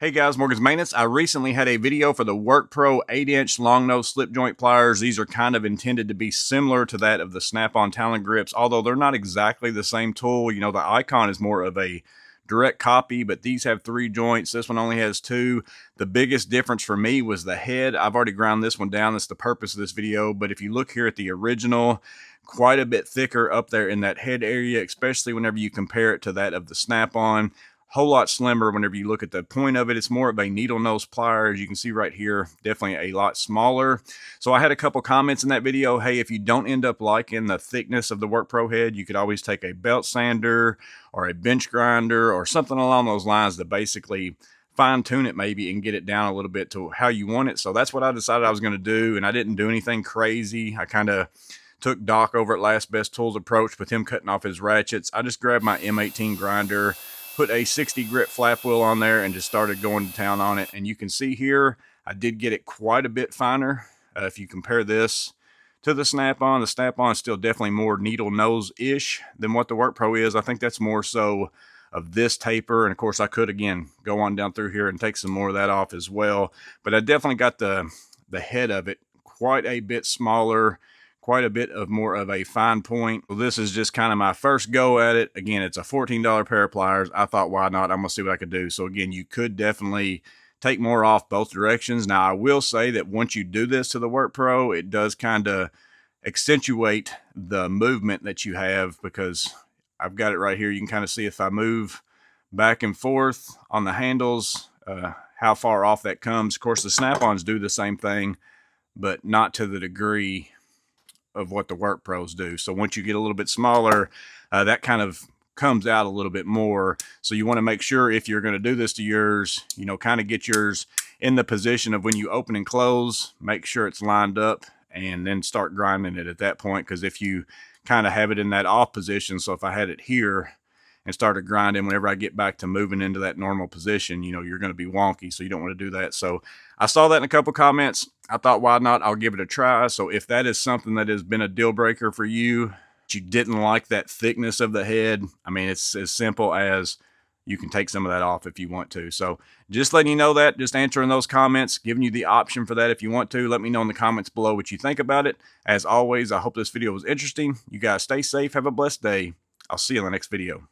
Hey guys, Morgan's Maintenance. I recently had a video for the WorkPro 8-inch long nose slip joint pliers. These are kind of intended to be similar to that of the Snap-on Talon grips, although they're not exactly the same tool. You know, the Icon is more of a direct copy, but these have 3 joints. This one only has 2. The biggest difference for me was the head. I've already ground this one down. That's the purpose of this video. But if you look here at the original, quite a bit thicker up there in that head area, especially whenever you compare it to that of the Snap-on. Whole lot slimmer whenever you look at the point of it. It's more of a needle nose plier, as you can see right here. Definitely a lot smaller. So I had a couple comments in that video. Hey, if you don't end up liking the thickness of the WorkPro head, you could always take a belt sander or a bench grinder or something along those lines to basically fine tune it maybe and get it down a little bit to how you want it. So that's what I decided I was going to do, and I didn't do anything crazy. I kind of took Doc over at Last Best Tools approach with him cutting off his ratchets. I just grabbed my M18 grinder, put a 60 grit flap wheel on there, and just started going to town on it. And you can see here, I did get it quite a bit finer. If you compare this to the Snap-on is still definitely more needle nose-ish than what the WorkPro is. I think that's more so of this taper. And of course I could, again, go on down through here and take some more of that off as well. But I definitely got the head of it quite a bit smaller, quite a bit of more of a fine point. Well, this is just kind of my first go at it. Again, it's a $14 pair of pliers. I thought, why not? I'm gonna see what I could do. So again, you could definitely take more off both directions. Now, I will say that once you do this to the WorkPro, it does kind of accentuate the movement that you have, because I've got it right here. You can kind of see if I move back and forth on the handles, how far off that comes. Of course, the Snap-ons do the same thing, but not to the degree of what the WorkPros do. So once you get a little bit smaller, that kind of comes out a little bit more. So you want to make sure, if you're going to do this to yours, you know, kind of get yours in the position of when you open and close, make sure it's lined up, and then start grinding it at that point. Because if you kind of have it in that off position, so if I had it here and started grinding, whenever I get back to moving into that normal position, you know, you're going to be wonky, so you don't want to do that. So I saw that in a couple comments. I thought, why not? I'll give it a try. So if that is something that has been a deal breaker for you, you didn't like that thickness of the head, I mean, it's as simple as you can take some of that off if you want to. So just letting you know that, just answering those comments, giving you the option for that if you want to. Let me know in the comments below what you think about it. As always, I hope this video was interesting. You guys stay safe. Have a blessed day. I'll see you in the next video.